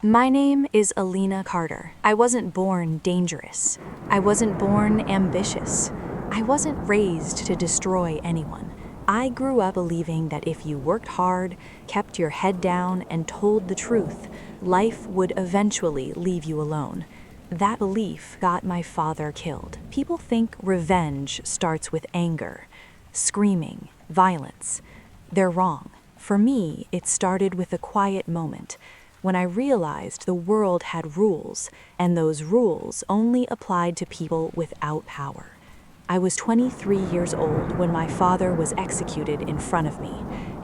My name is Alina Carter. I wasn't born dangerous. I wasn't born ambitious. I wasn't raised to destroy anyone. I grew up believing that if you worked hard, kept your head down, and told the truth, life would eventually leave you alone. That belief got my father killed. People think revenge starts with anger, screaming, violence. They're wrong. For me, it started with a quiet moment when I realized the world had rules, and those rules only applied to people without power. I was 23 years old when my father was executed in front of me,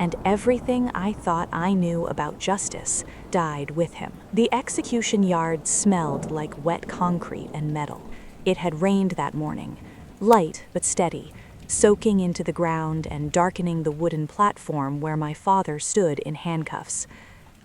and everything I thought I knew about justice died with him. The execution yard smelled like wet concrete and metal. It had rained that morning, light but steady, soaking into the ground and darkening the wooden platform where my father stood in handcuffs.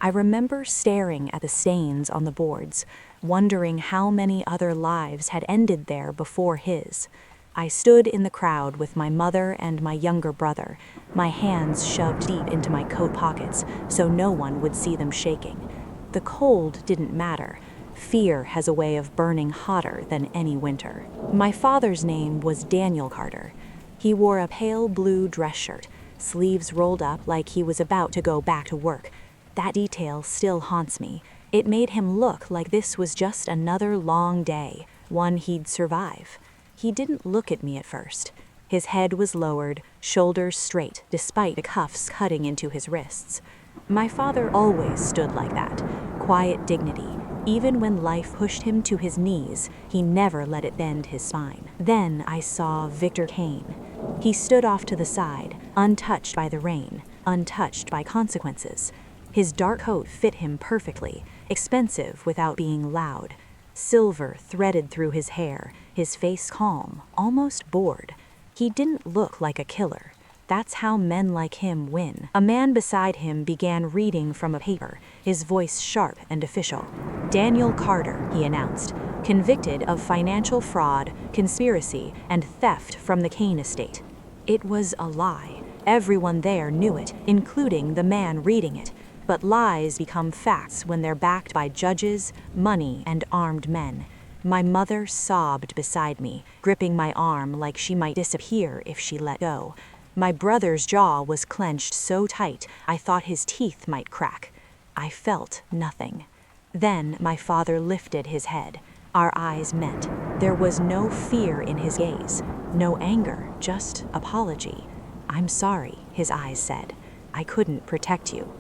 I remember staring at the stains on the boards, wondering how many other lives had ended there before his. I stood in the crowd with my mother and my younger brother, my hands shoved deep into my coat pockets so no one would see them shaking. The cold didn't matter. Fear has a way of burning hotter than any winter. My father's name was Daniel Carter. He wore a pale blue dress shirt, sleeves rolled up like he was about to go back to work. That detail still haunts me. It made him look like this was just another long day, one he'd survive. He didn't look at me at first. His head was lowered, shoulders straight, despite the cuffs cutting into his wrists. My father always stood like that, quiet dignity. Even when life pushed him to his knees, he never let it bend his spine. Then I saw Victor Kane. He stood off to the side, untouched by the rain, untouched by consequences. His dark coat fit him perfectly, expensive without being loud. Silver threaded through his hair, his face calm, almost bored. He didn't look like a killer. That's how men like him win. A man beside him began reading from a paper, his voice sharp and official. Daniel Carter, he announced, convicted of financial fraud, conspiracy, and theft from the Kane estate. It was a lie. Everyone there knew it, including the man reading it. But lies become facts when they're backed by judges, money, and armed men. My mother sobbed beside me, gripping my arm like she might disappear if she let go. My brother's jaw was clenched so tight I thought his teeth might crack. I felt nothing. Then my father lifted his head. Our eyes met. There was no fear in his gaze, no anger, just apology. "I'm sorry," his eyes said. "I couldn't protect you."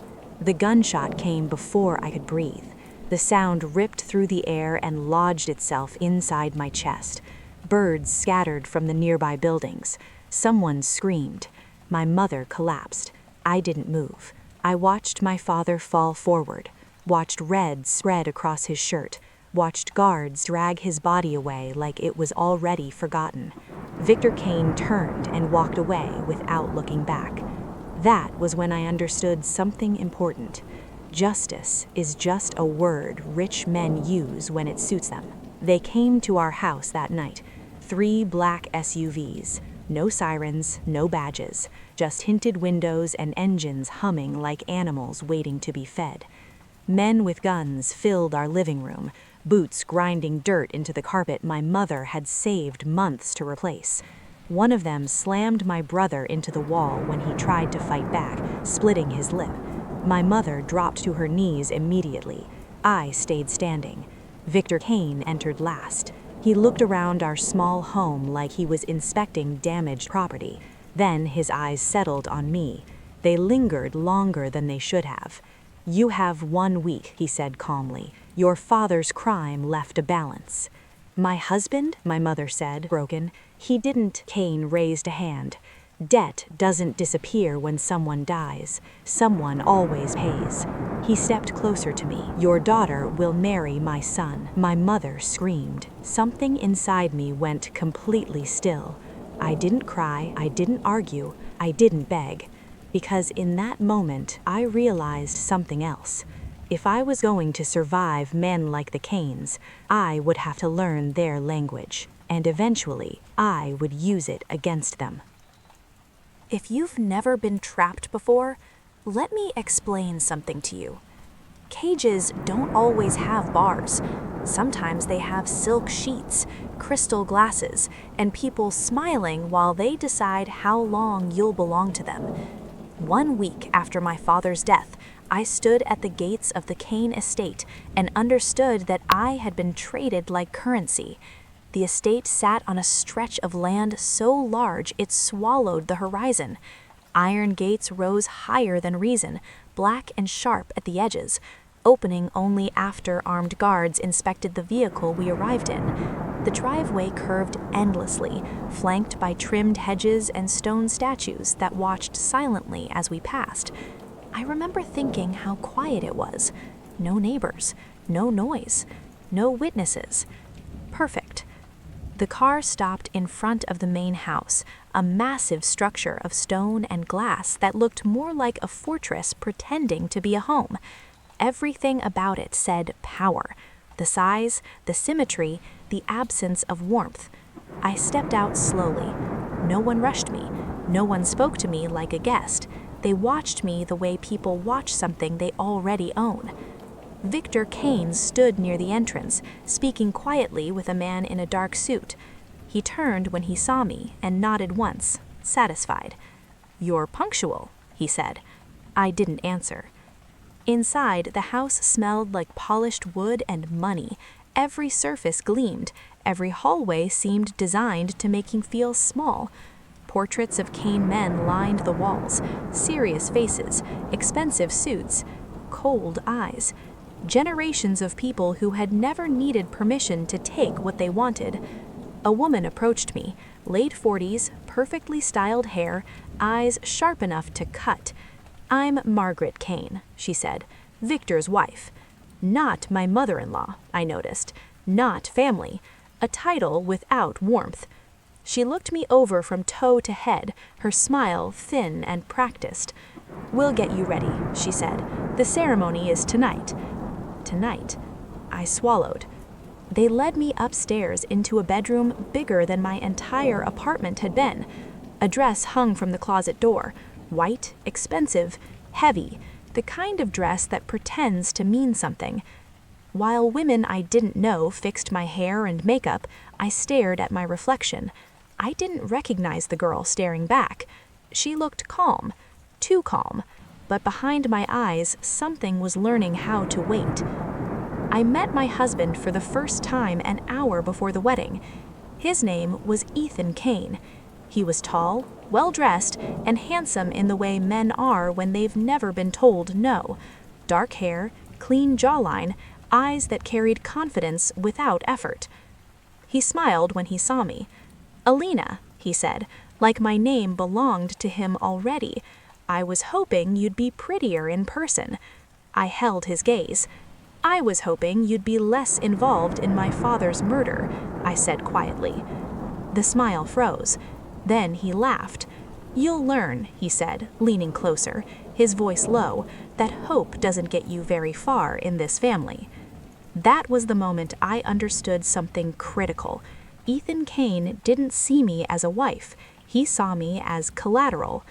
The gunshot came before I could breathe. The sound ripped through the air and lodged itself inside my chest. Birds scattered from the nearby buildings. Someone screamed. My mother collapsed. I didn't move. I watched my father fall forward, watched red spread across his shirt, watched guards drag his body away like it was already forgotten. Victor Kane turned and walked away without looking back. That was when I understood something important. Justice is just a word rich men use when it suits them. They came to our house that night. 3 black SUVs. No sirens, no badges. Just tinted windows and engines humming like animals waiting to be fed. Men with guns filled our living room, boots grinding dirt into the carpet my mother had saved months to replace. One of them slammed my brother into the wall when he tried to fight back, splitting his lip. My mother dropped to her knees immediately. I stayed standing. Victor Kane entered last. He looked around our small home like he was inspecting damaged property. Then his eyes settled on me. They lingered longer than they should have. "You have 1 week," he said calmly. "Your father's crime left a balance." "My husband?" my mother said, broken. "He didn't." Kane raised a hand. "Debt doesn't disappear when someone dies. Someone always pays." He stepped closer to me. "Your daughter will marry my son." My mother screamed. Something inside me went completely still. I didn't cry, I didn't argue, I didn't beg. Because in that moment, I realized something else. If I was going to survive men like the Kanes, I would have to learn their language, and eventually, I would use it against them. If you've never been trapped before, let me explain something to you. Cages don't always have bars. Sometimes they have silk sheets, crystal glasses, and people smiling while they decide how long you'll belong to them. 1 week after my father's death, I stood at the gates of the Kane estate and understood that I had been traded like currency. The estate sat on a stretch of land so large it swallowed the horizon. Iron gates rose higher than reason, black and sharp at the edges, opening only after armed guards inspected the vehicle we arrived in. The driveway curved endlessly, flanked by trimmed hedges and stone statues that watched silently as we passed. I remember thinking how quiet it was. No neighbors, no noise, no witnesses. Perfect. The car stopped in front of the main house, a massive structure of stone and glass that looked more like a fortress pretending to be a home. Everything about it said power. The size, the symmetry, the absence of warmth. I stepped out slowly. No one rushed me. No one spoke to me like a guest. They watched me the way people watch something they already own. Victor Kane stood near the entrance, speaking quietly with a man in a dark suit. He turned when he saw me and nodded once, satisfied. "You're punctual," he said. I didn't answer. Inside, the house smelled like polished wood and money. Every surface gleamed. Every hallway seemed designed to make him feel small. Portraits of Kane men lined the walls, serious faces, expensive suits, cold eyes. Generations of people who had never needed permission to take what they wanted. A woman approached me, late 40s, perfectly styled hair, eyes sharp enough to cut. "I'm Margaret Kane," she said, "Victor's wife." Not my mother-in-law, I noticed. Not family. A title without warmth. She looked me over from toe to head, her smile thin and practiced. "We'll get you ready," she said. "The ceremony is tonight." Tonight. I swallowed. They led me upstairs into a bedroom bigger than my entire apartment had been. A dress hung from the closet door. White, expensive, heavy, the kind of dress that pretends to mean something. While women I didn't know fixed my hair and makeup, I stared at my reflection. I didn't recognize the girl staring back. She looked calm, too calm, but behind my eyes something was learning how to wait. I met my husband for the first time an hour before the wedding. His name was Ethan Kane. He was tall, well-dressed, and handsome in the way men are when they've never been told no. Dark hair, clean jawline, eyes that carried confidence without effort. He smiled when he saw me. "Alina," he said, like my name belonged to him already. "I was hoping you'd be prettier in person." I held his gaze. "I was hoping you'd be less involved in my father's murder," I said quietly. The smile froze. Then he laughed. "You'll learn," he said, leaning closer, his voice low, "that hope doesn't get you very far in this family." That was the moment I understood something critical. Ethan Kane didn't see me as a wife. He saw me as collateral.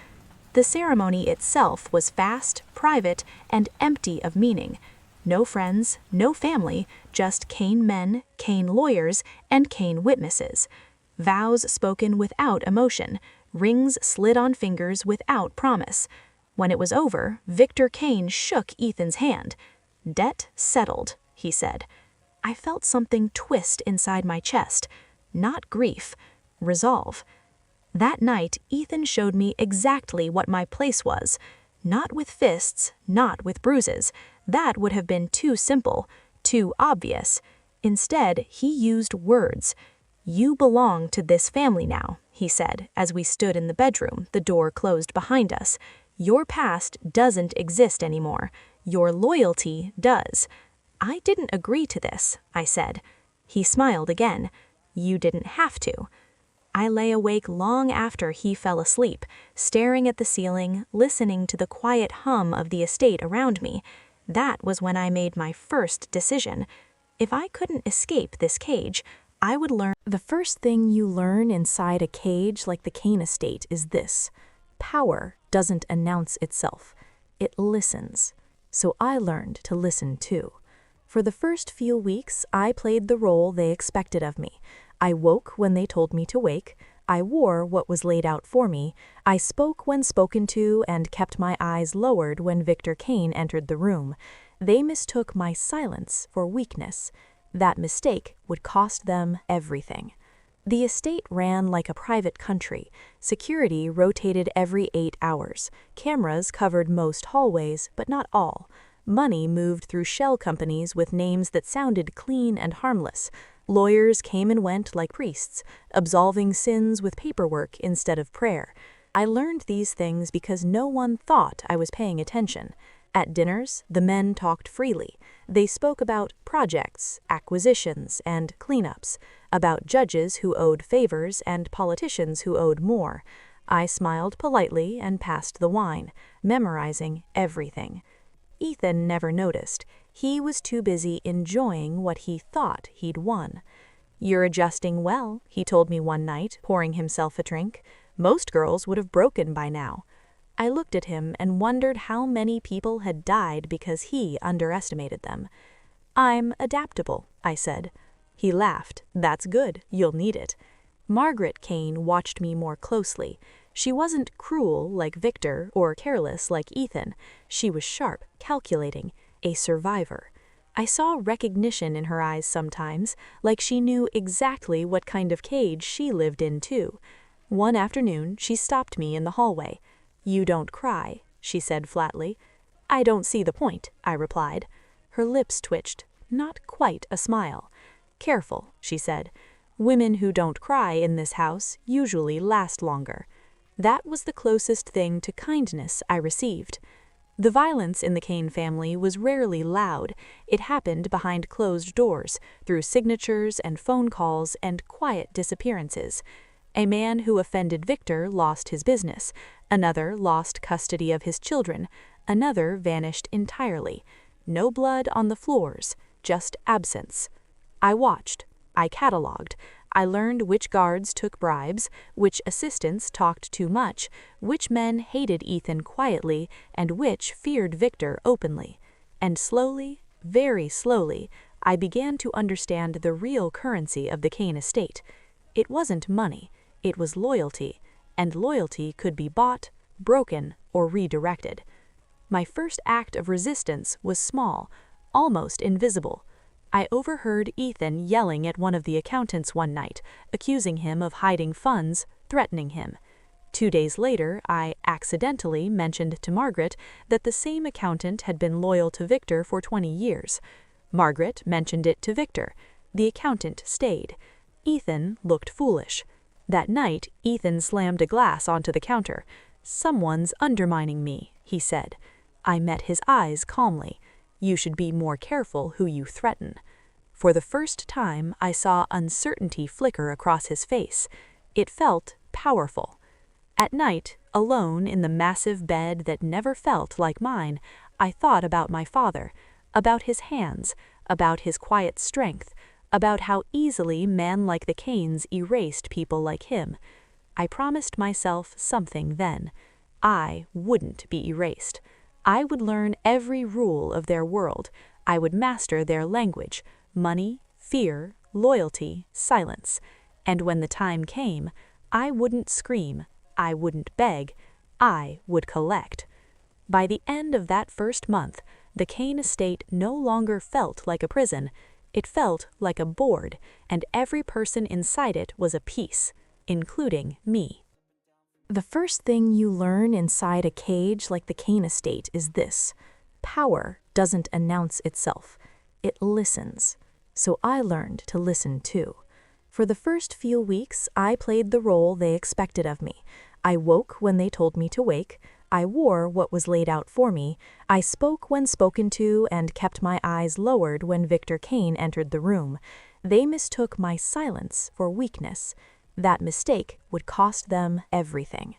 The ceremony itself was fast, private, and empty of meaning. No friends, no family, just Kane men, Kane lawyers, and Kane witnesses. Vows spoken without emotion, rings slid on fingers without promise. When it was over, Victor Kane shook Ethan's hand. "Debt settled," he said. I felt something twist inside my chest. Not grief, resolve. That night, Ethan showed me exactly what my place was. Not with fists, not with bruises. That would have been too simple, too obvious. Instead, he used words. "You belong to this family now," he said, as we stood in the bedroom, the door closed behind us. "Your past doesn't exist anymore. Your loyalty does." I didn't agree to this, I said. He smiled again. "You didn't have to." I lay awake long after he fell asleep, staring at the ceiling, listening to the quiet hum of the estate around me. That was when I made my first decision. If I couldn't escape this cage, I would learn. The first thing you learn inside a cage like the Kane estate is this: power doesn't announce itself. It listens. so I learned to listen too. For the first few weeks, I played the role they expected of me. I woke when they told me to wake. I wore what was laid out for me. I spoke when spoken to and kept my eyes lowered when Victor Kane entered the room. They mistook my silence for weakness. That mistake would cost them everything. The estate ran like a private country. Security rotated every 8 hours. Cameras covered most hallways, but not all. Money moved through shell companies with names that sounded clean and harmless. Lawyers came and went like priests, absolving sins with paperwork instead of prayer. I learned these things because no one thought I was paying attention. At dinners, the men talked freely. They spoke about projects, acquisitions, and cleanups, about judges who owed favors and politicians who owed more. I smiled politely and passed the wine, memorizing everything. Ethan never noticed. He was too busy enjoying what he thought he'd won. "You're adjusting well," he told me one night, pouring himself a drink. "Most girls would have broken by now." I looked at him and wondered how many people had died because he underestimated them. "I'm adaptable," I said. He laughed. "That's good. You'll need it." Margaret Kane watched me more closely. She wasn't cruel like Victor or careless like Ethan. She was sharp, calculating, a survivor. I saw recognition in her eyes sometimes, like she knew exactly what kind of cage she lived in too. One afternoon, she stopped me in the hallway. "You don't cry," she said flatly. "I don't see the point," I replied. Her lips twitched, not quite a smile. "Careful," she said. "Women who don't cry in this house usually last longer." That was the closest thing to kindness I received. The violence in the Kane family was rarely loud. It happened behind closed doors, through signatures and phone calls and quiet disappearances. A man who offended Victor lost his business. Another lost custody of his children. Another vanished entirely. No blood on the floors, just absence. I watched. I catalogued. I learned which guards took bribes, which assistants talked too much, which men hated Ethan quietly, and which feared Victor openly. And slowly, very slowly, I began to understand the real currency of the Kane estate. It wasn't money, it was loyalty, and loyalty could be bought, broken, or redirected. My first act of resistance was small, almost invisible. I overheard Ethan yelling at one of the accountants one night, accusing him of hiding funds, threatening him. 2 days later, I accidentally mentioned to Margaret that the same accountant had been loyal to Victor for 20 years. Margaret mentioned it to Victor. The accountant stayed. Ethan looked foolish. That night, Ethan slammed a glass onto the counter. "Someone's undermining me," he said. I met his eyes calmly. "You should be more careful who you threaten." For the first time, I saw uncertainty flicker across his face. It felt powerful. At night, alone in the massive bed that never felt like mine, I thought about my father, about his hands, about his quiet strength, about how easily men like the Kanes erased people like him. I promised myself something then. I wouldn't be erased. I would learn every rule of their world. I would master their language, money, fear, loyalty, silence. And when the time came, I wouldn't scream, I wouldn't beg, I would collect. By the end of that first month, the Kane estate no longer felt like a prison. It felt like a board, and every person inside it was a piece, including me. The first thing you learn inside a cage like the Kane estate is this: power doesn't announce itself, it listens. So I learned to listen too. For the first few weeks, I played the role they expected of me. I woke when they told me to wake. I wore what was laid out for me. I spoke when spoken to and kept my eyes lowered when Victor Kane entered the room. They mistook my silence for weakness. That mistake would cost them everything.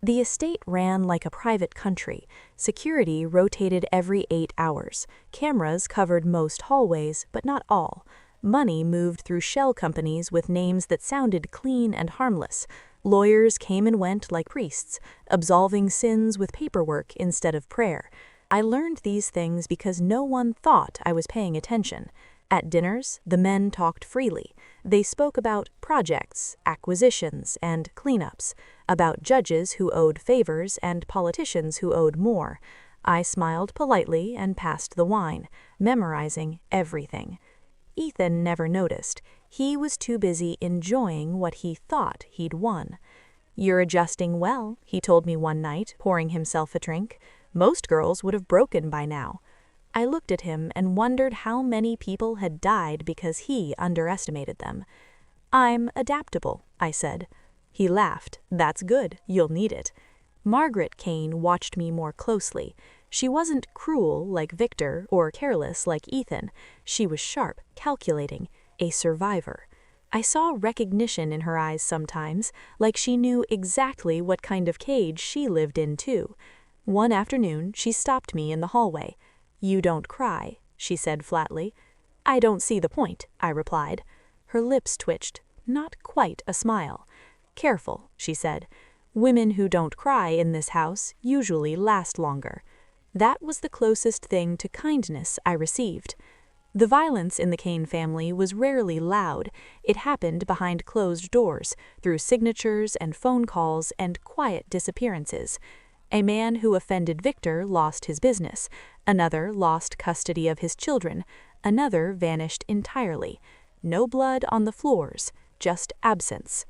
The estate ran like a private country. Security rotated every 8 hours. Cameras covered most hallways, but not all. Money moved through shell companies with names that sounded clean and harmless. Lawyers came and went like priests, absolving sins with paperwork instead of prayer. I learned these things because no one thought I was paying attention. At dinners, the men talked freely. They spoke about projects, acquisitions, and cleanups, about judges who owed favors and politicians who owed more. I smiled politely and passed the wine, memorizing everything. Ethan never noticed. He was too busy enjoying what he thought he'd won. "You're adjusting well," he told me one night, pouring himself a drink. "Most girls would have broken by now." I looked at him and wondered how many people had died because he underestimated them. "I'm adaptable," I said. He laughed. "That's good. You'll need it." Margaret Kane watched me more closely. She wasn't cruel like Victor or careless like Ethan. She was sharp, calculating, a survivor. I saw recognition in her eyes sometimes, like she knew exactly what kind of cage she lived in too. One afternoon, she stopped me in the hallway. "You don't cry," she said flatly. "I don't see the point," I replied. Her lips twitched, not quite a smile. "Careful," she said. "Women who don't cry in this house usually last longer." That was the closest thing to kindness I received. The violence in the Kane family was rarely loud. It happened behind closed doors, through signatures and phone calls and quiet disappearances. A man who offended Victor lost his business. Another lost custody of his children. Another vanished entirely. No blood on the floors, just absence.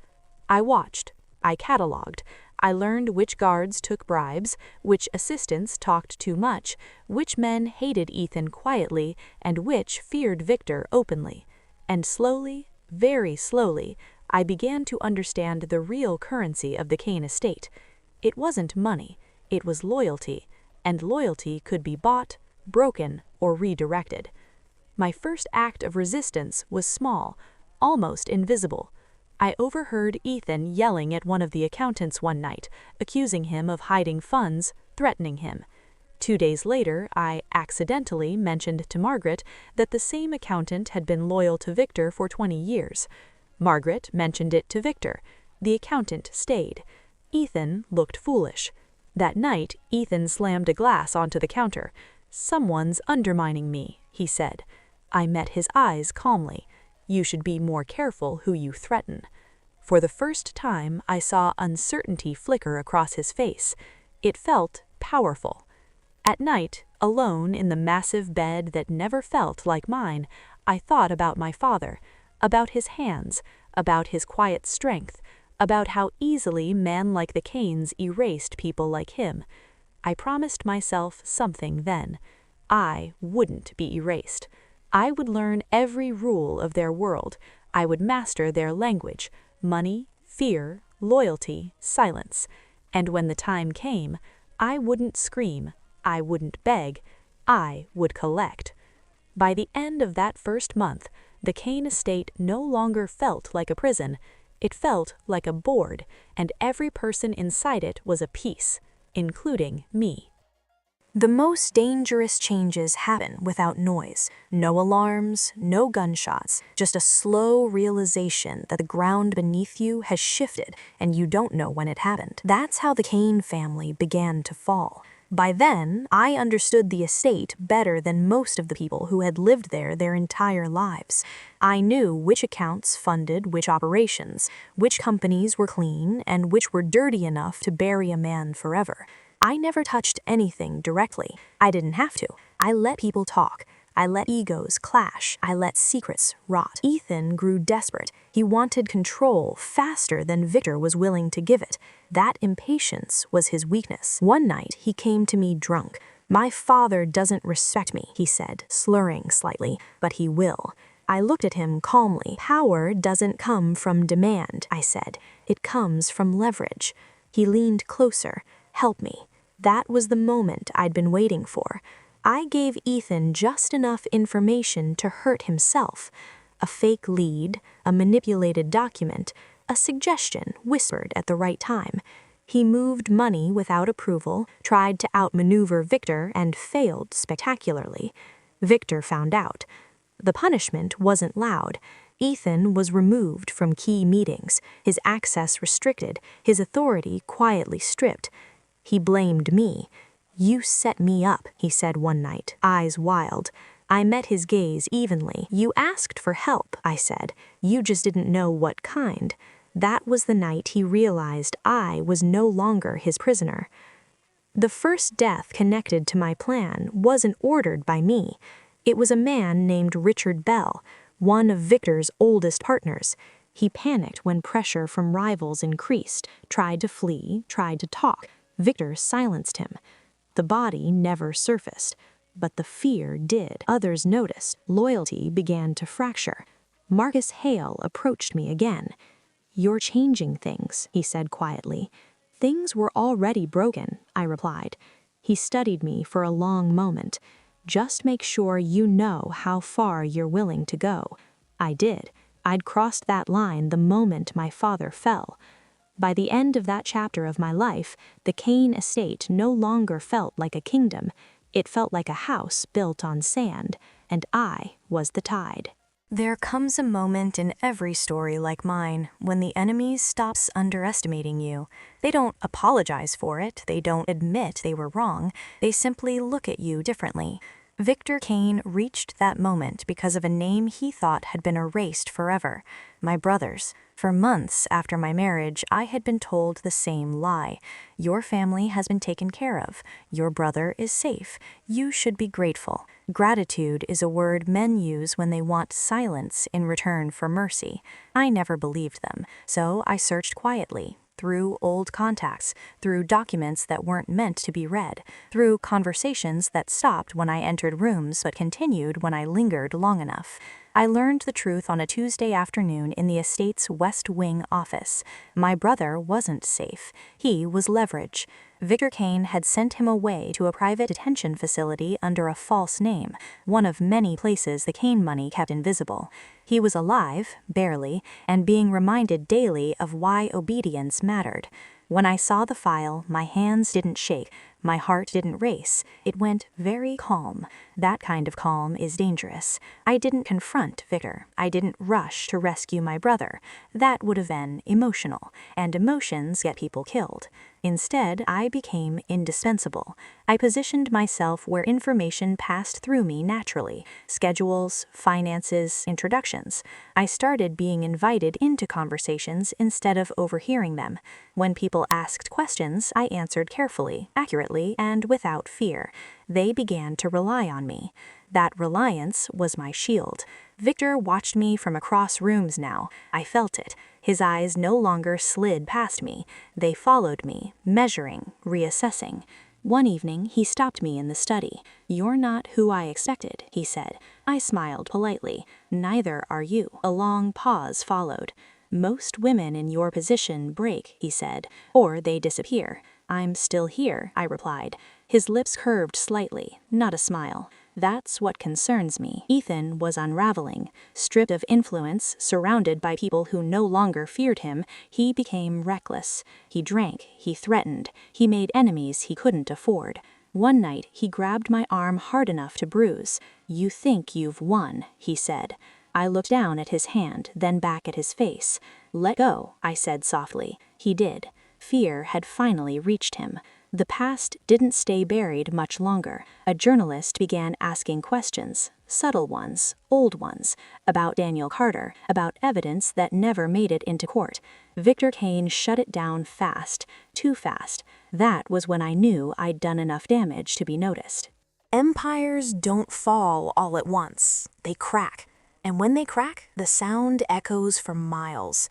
I watched. I catalogued. I learned which guards took bribes, which assistants talked too much, which men hated Ethan quietly, and which feared Victor openly. And slowly, very slowly, I began to understand the real currency of the Kane estate. It wasn't money. It was loyalty, and loyalty could be bought, broken, or redirected. My first act of resistance was small, almost invisible. I overheard Ethan yelling at one of the accountants one night, accusing him of hiding funds, threatening him. 2 days later, I accidentally mentioned to Margaret that the same accountant had been loyal to Victor for 20 years. Margaret mentioned it to Victor. The accountant stayed. Ethan looked foolish. That night, Ethan slammed a glass onto the counter. "Someone's undermining me," he said. I met his eyes calmly. "You should be more careful who you threaten." For the first time, I saw uncertainty flicker across his face. It felt powerful. At night, alone in the massive bed that never felt like mine, I thought about my father, about his hands, about his quiet strength, about how easily men like the Kanes erased people like him. I promised myself something then. I wouldn't be erased. I would learn every rule of their world. I would master their language, money, fear, loyalty, silence. And when the time came, I wouldn't scream, I wouldn't beg, I would collect. By the end of that first month, the Kane estate no longer felt like a prison. It felt like a board, and every person inside it was a piece, including me. The most dangerous changes happen without noise. No alarms, no gunshots, just a slow realization that the ground beneath you has shifted and you don't know when it happened. That's how the Kane family began to fall. By then, I understood the estate better than most of the people who had lived there their entire lives. I knew which accounts funded which operations, which companies were clean, and which were dirty enough to bury a man forever. I never touched anything directly. I didn't have to. I let people talk. I let egos clash. I let secrets rot. Ethan grew desperate. He wanted control faster than Victor was willing to give it. That impatience was his weakness. One night, he came to me drunk. "My father doesn't respect me," he said, slurring slightly, "but he will." I looked at him calmly. "Power doesn't come from demand," I said. "It comes from leverage." He leaned closer. "Help me." That was the moment I'd been waiting for. I gave Ethan just enough information to hurt himself. A fake lead, a manipulated document, a suggestion whispered at the right time. He moved money without approval, tried to outmaneuver Victor, and failed spectacularly. Victor found out. The punishment wasn't loud. Ethan was removed from key meetings, his access restricted, his authority quietly stripped. He blamed me. "You set me up," he said one night, eyes wild. I met his gaze evenly. "You asked for help," I said. "You just didn't know what kind." That was the night he realized I was no longer his prisoner. The first death connected to my plan wasn't ordered by me. It was a man named Richard Bell, one of Victor's oldest partners. He panicked when pressure from rivals increased, tried to flee, tried to talk. Victor silenced him. The body never surfaced, but the fear did. Others noticed. Loyalty began to fracture. Marcus Hale approached me again. "You're changing things," he said quietly. "Things were already broken," I replied. He studied me for a long moment. "Just make sure you know how far you're willing to go." I did. I'd crossed that line the moment my father fell. By the end of that chapter of my life, the Kane estate no longer felt like a kingdom. It felt like a house built on sand, and I was the tide. There comes a moment in every story like mine when the enemy stops underestimating you. They don't apologize for it, they don't admit they were wrong, they simply look at you differently. Victor Kane reached that moment because of a name he thought had been erased forever: my brother's. For months after my marriage, I had been told the same lie. Your family has been taken care of. Your brother is safe. You should be grateful. Gratitude is a word men use when they want silence in return for mercy. I never believed them, so I searched quietly, through old contacts, through documents that weren't meant to be read, through conversations that stopped when I entered rooms but continued when I lingered long enough. I learned the truth on a Tuesday afternoon in the estate's West Wing office. My brother wasn't safe. He was leverage. Victor Kane had sent him away to a private detention facility under a false name, one of many places the Kane money kept invisible. He was alive, barely, and being reminded daily of why obedience mattered. When I saw the file, my hands didn't shake, my heart didn't race. It went very calm. That kind of calm is dangerous. I didn't confront Victor. I didn't rush to rescue my brother. That would have been emotional, and emotions get people killed. Instead, I became indispensable. I positioned myself where information passed through me naturally: schedules, finances, introductions. I started being invited into conversations instead of overhearing them. When people asked questions, I answered carefully, accurately, and without fear. They began to rely on me. That reliance was my shield. Victor watched me from across rooms now. I felt it. His eyes no longer slid past me. They followed me, measuring, reassessing. One evening, he stopped me in the study. "You're not who I expected," he said. I smiled politely. "Neither are you." A long pause followed. "Most women in your position break," he said, "or they disappear." "I'm still here," I replied. His lips curved slightly, not a smile. "That's what concerns me." Ethan was unraveling. Stripped of influence, surrounded by people who no longer feared him, he became reckless. He drank, he threatened, he made enemies he couldn't afford. One night, he grabbed my arm hard enough to bruise. "You think you've won," he said. I looked down at his hand, then back at his face. "Let go," I said softly. He did. Fear had finally reached him. The past didn't stay buried much longer. A journalist began asking questions, subtle ones, old ones, about Daniel Carter, about evidence that never made it into court. Victor Kane shut it down fast, too fast. That was when I knew I'd done enough damage to be noticed. Empires don't fall all at once. They crack. And when they crack, the sound echoes for miles.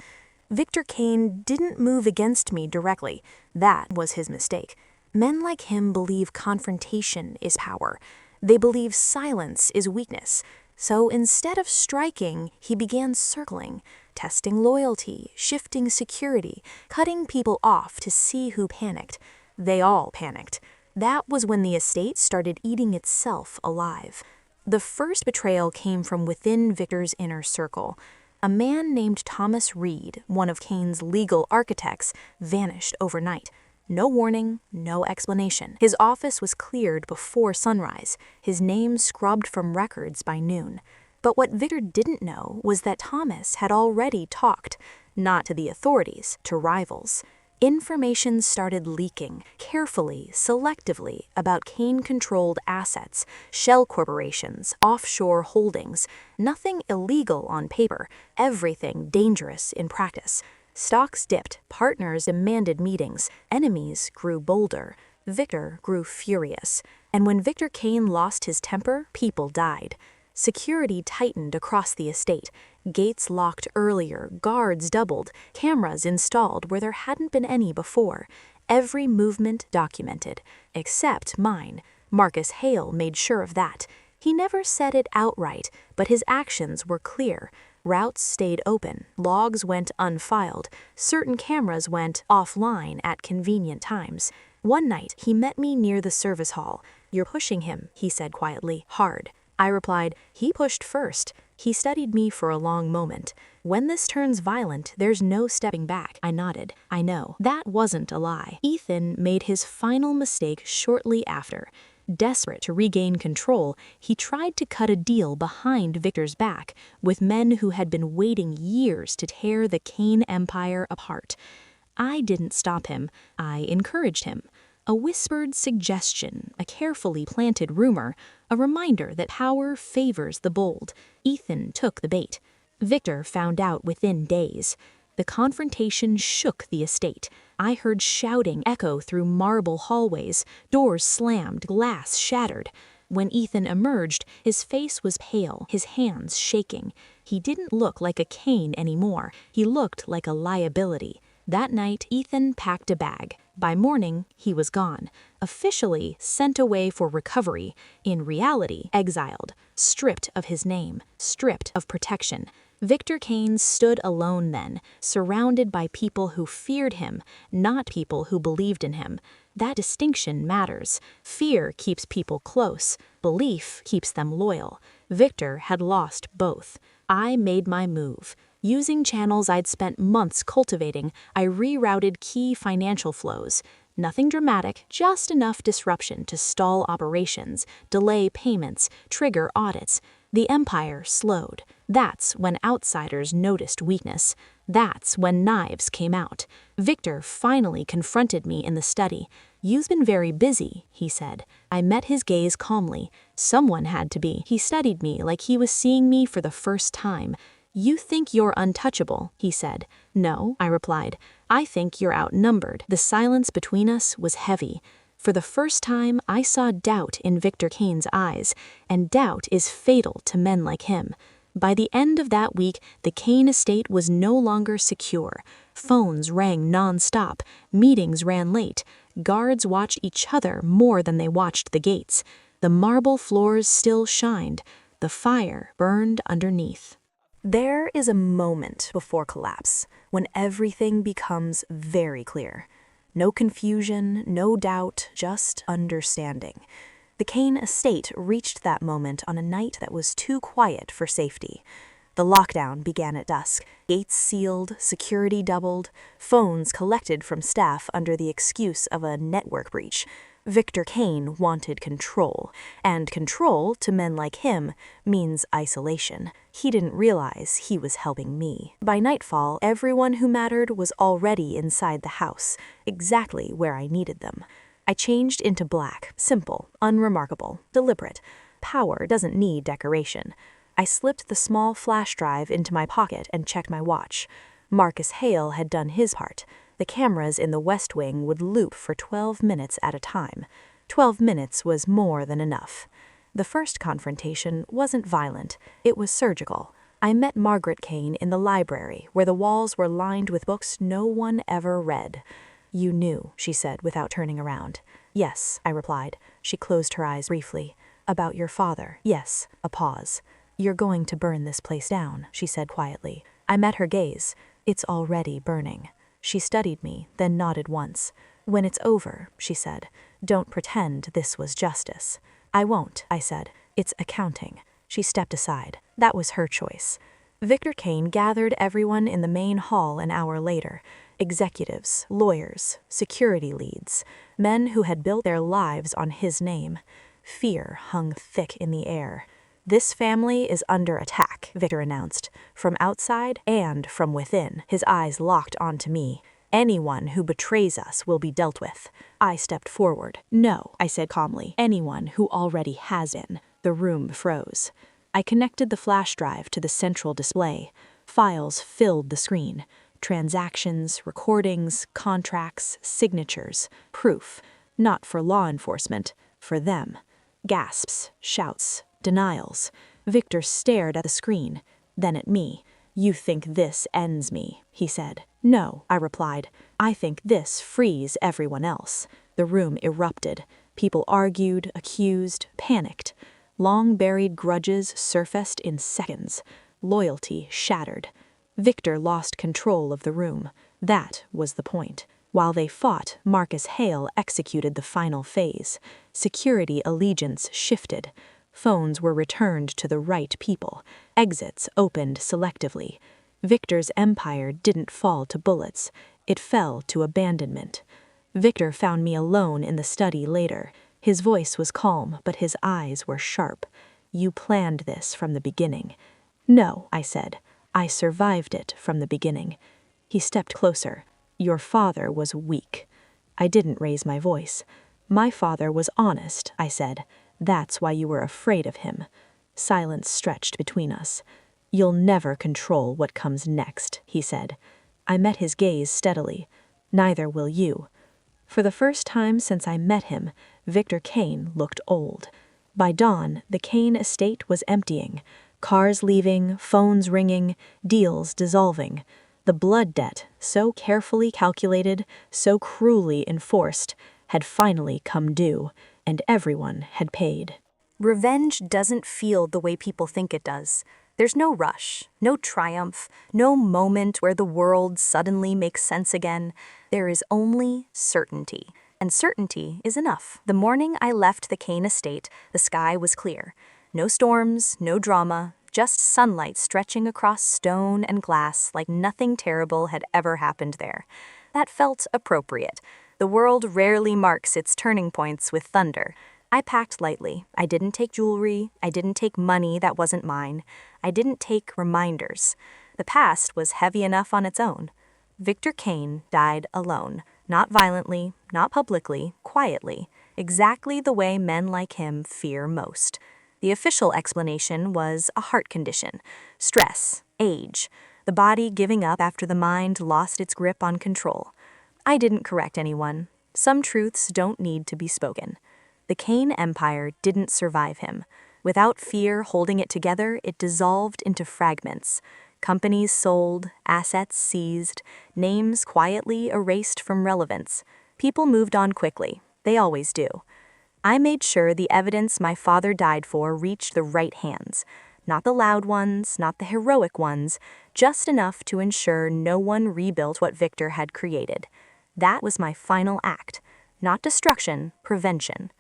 Victor Kane didn't move against me directly. That was his mistake. Men like him believe confrontation is power. They believe silence is weakness. So instead of striking, he began circling, testing loyalty, shifting security, cutting people off to see who panicked. They all panicked. That was when the estate started eating itself alive. The first betrayal came from within Victor's inner circle. A man named Thomas Reed, one of Kane's legal architects, vanished overnight. No warning, no explanation. His office was cleared before sunrise, his name scrubbed from records by noon. But what Victor didn't know was that Thomas had already talked, not to the authorities, to rivals. Information started leaking, carefully, selectively, about Kane-controlled assets, shell corporations, offshore holdings. Nothing illegal on paper, everything dangerous in practice. Stocks dipped, partners demanded meetings, enemies grew bolder. Victor grew furious. And when Victor Kane lost his temper, people died. Security tightened across the estate. Gates locked earlier, guards doubled, cameras installed where there hadn't been any before. Every movement documented, except mine. Marcus Hale made sure of that. He never said it outright, but his actions were clear. Routes stayed open, logs went unfiled, certain cameras went offline at convenient times. One night, he met me near the service hall. "You're pushing him," he said quietly, "hard." I replied, "He pushed first." He studied me for a long moment. "When this turns violent, there's no stepping back." I nodded. "I know." That wasn't a lie. Ethan made his final mistake shortly after. Desperate to regain control, he tried to cut a deal behind Victor's back with men who had been waiting years to tear the Kane empire apart. I didn't stop him. I encouraged him. A whispered suggestion, a carefully planted rumor, a reminder that power favors the bold. Ethan took the bait. Victor found out within days. The confrontation shook the estate. I heard shouting echo through marble hallways, doors slammed, glass shattered. When Ethan emerged, his face was pale, his hands shaking. He didn't look like a Kane anymore. He looked like a liability. That night, Ethan packed a bag. By morning, he was gone. Officially sent away for recovery. In reality, exiled. Stripped of his name. Stripped of protection. Victor Kane stood alone then, surrounded by people who feared him, not people who believed in him. That distinction matters. Fear keeps people close. Belief keeps them loyal. Victor had lost both. I made my move. Using channels I'd spent months cultivating, I rerouted key financial flows. Nothing dramatic, just enough disruption to stall operations, delay payments, trigger audits. The empire slowed. That's when outsiders noticed weakness. That's when knives came out. Victor finally confronted me in the study. "You've been very busy," he said. I met his gaze calmly. Someone had to be. He studied me like he was seeing me for the first time. "You think you're untouchable," he said. "No," I replied. "I think you're outnumbered." The silence between us was heavy. For the first time, I saw doubt in Victor Kane's eyes, and doubt is fatal to men like him. By the end of that week, the Kane estate was no longer secure. Phones rang non-stop, meetings ran late, guards watched each other more than they watched the gates. The marble floors still shined. The fire burned underneath. There is a moment before collapse, when everything becomes very clear. No confusion, no doubt, just understanding. The Kane estate reached that moment on a night that was too quiet for safety. The lockdown began at dusk. Gates sealed, security doubled, phones collected from staff under the excuse of a network breach. Victor Kane wanted control, and control, to men like him, means isolation. He didn't realize he was helping me. By nightfall, everyone who mattered was already inside the house, exactly where I needed them. I changed into black, simple, unremarkable, deliberate. Power doesn't need decoration. I slipped the small flash drive into my pocket and checked my watch. Marcus Hale had done his part. The cameras in the West Wing would loop for 12 minutes at a time. 12 minutes was more than enough. The first confrontation wasn't violent. It was surgical. I met Margaret Kane in the library, where the walls were lined with books no one ever read. "You knew," she said without turning around. "Yes," I replied. She closed her eyes briefly. "About your father." "Yes." A pause. "You're going to burn this place down," she said quietly. I met her gaze. "It's already burning." She studied me, then nodded once. "When it's over," she said, "don't pretend this was justice." "I won't," I said. "It's accounting." She stepped aside. That was her choice. Victor Kane gathered everyone in the main hall an hour later. Executives, lawyers, security leads, men who had built their lives on his name. Fear hung thick in the air. "This family is under attack," Victor announced, "from outside and from within." His eyes locked onto me. Anyone who betrays us will be dealt with. I stepped forward. No, I said calmly. Anyone who already has been. The room froze. I connected the flash drive to the central display. Files filled the screen. Transactions, recordings, contracts, signatures, proof. Not for law enforcement, for them. Gasps, shouts, denials. Victor stared at the screen, then at me. You think this ends me, he said. No, I replied. I think this frees everyone else. The room erupted. People argued, accused, panicked. Long-buried grudges surfaced in seconds. Loyalty shattered. Victor lost control of the room. That was the point. While they fought, Marcus Hale executed the final phase. Security allegiance shifted. Phones were returned to the right people. Exits opened selectively. Victor's empire didn't fall to bullets. It fell to abandonment. Victor found me alone in the study later. His voice was calm, but his eyes were sharp. You planned this from the beginning. No, I said. I survived it from the beginning. He stepped closer. Your father was weak. I didn't raise my voice. My father was honest, I said. That's why you were afraid of him. Silence stretched between us. You'll never control what comes next, he said. I met his gaze steadily. Neither will you. For the first time since I met him, Victor Kane looked old. By dawn, the Kane estate was emptying. Cars leaving, phones ringing, deals dissolving. The blood debt, so carefully calculated, so cruelly enforced, had finally come due, and everyone had paid. Revenge doesn't feel the way people think it does. There's no rush, no triumph, no moment where the world suddenly makes sense again. There is only certainty. And certainty is enough. The morning I left the Kane estate, the sky was clear. No storms, no drama, just sunlight stretching across stone and glass like nothing terrible had ever happened there. That felt appropriate. The world rarely marks its turning points with thunder. I packed lightly. I didn't take jewelry. I didn't take money that wasn't mine. I didn't take reminders. The past was heavy enough on its own. Victor Kane died alone. Not violently, not publicly, quietly. Exactly the way men like him fear most. The official explanation was a heart condition, stress, age, the body giving up after the mind lost its grip on control. I didn't correct anyone. Some truths don't need to be spoken. The Kane Empire didn't survive him. Without fear holding it together, it dissolved into fragments. Companies sold, assets seized, names quietly erased from relevance. People moved on quickly. They always do. I made sure the evidence my father died for reached the right hands. Not the loud ones, not the heroic ones, just enough to ensure no one rebuilt what Victor had created. That was my final act. Not destruction, prevention.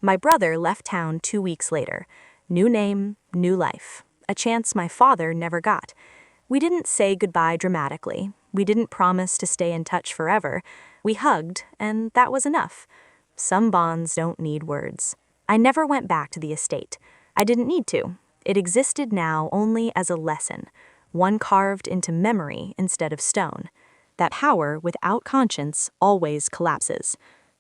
My brother left town 2 weeks later. New name, new life. A chance my father never got. We didn't say goodbye dramatically. We didn't promise to stay in touch forever. We hugged, and that was enough. Some bonds don't need words. I never went back to the estate. I didn't need to. It existed now only as a lesson, one carved into memory instead of stone. That power without conscience always collapses.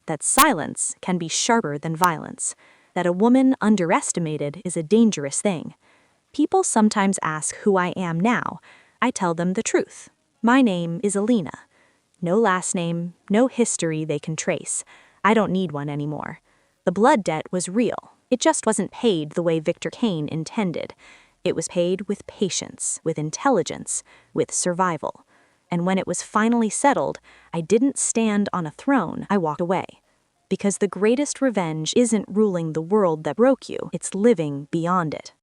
That silence can be sharper than violence. That a woman underestimated is a dangerous thing. People sometimes ask who I am now. I tell them the truth. My name is Alina. No last name, no history they can trace. I don't need one anymore. The blood debt was real. It just wasn't paid the way Victor Kane intended. It was paid with patience, with intelligence, with survival. And when it was finally settled, I didn't stand on a throne, I walked away. Because the greatest revenge isn't ruling the world that broke you, it's living beyond it.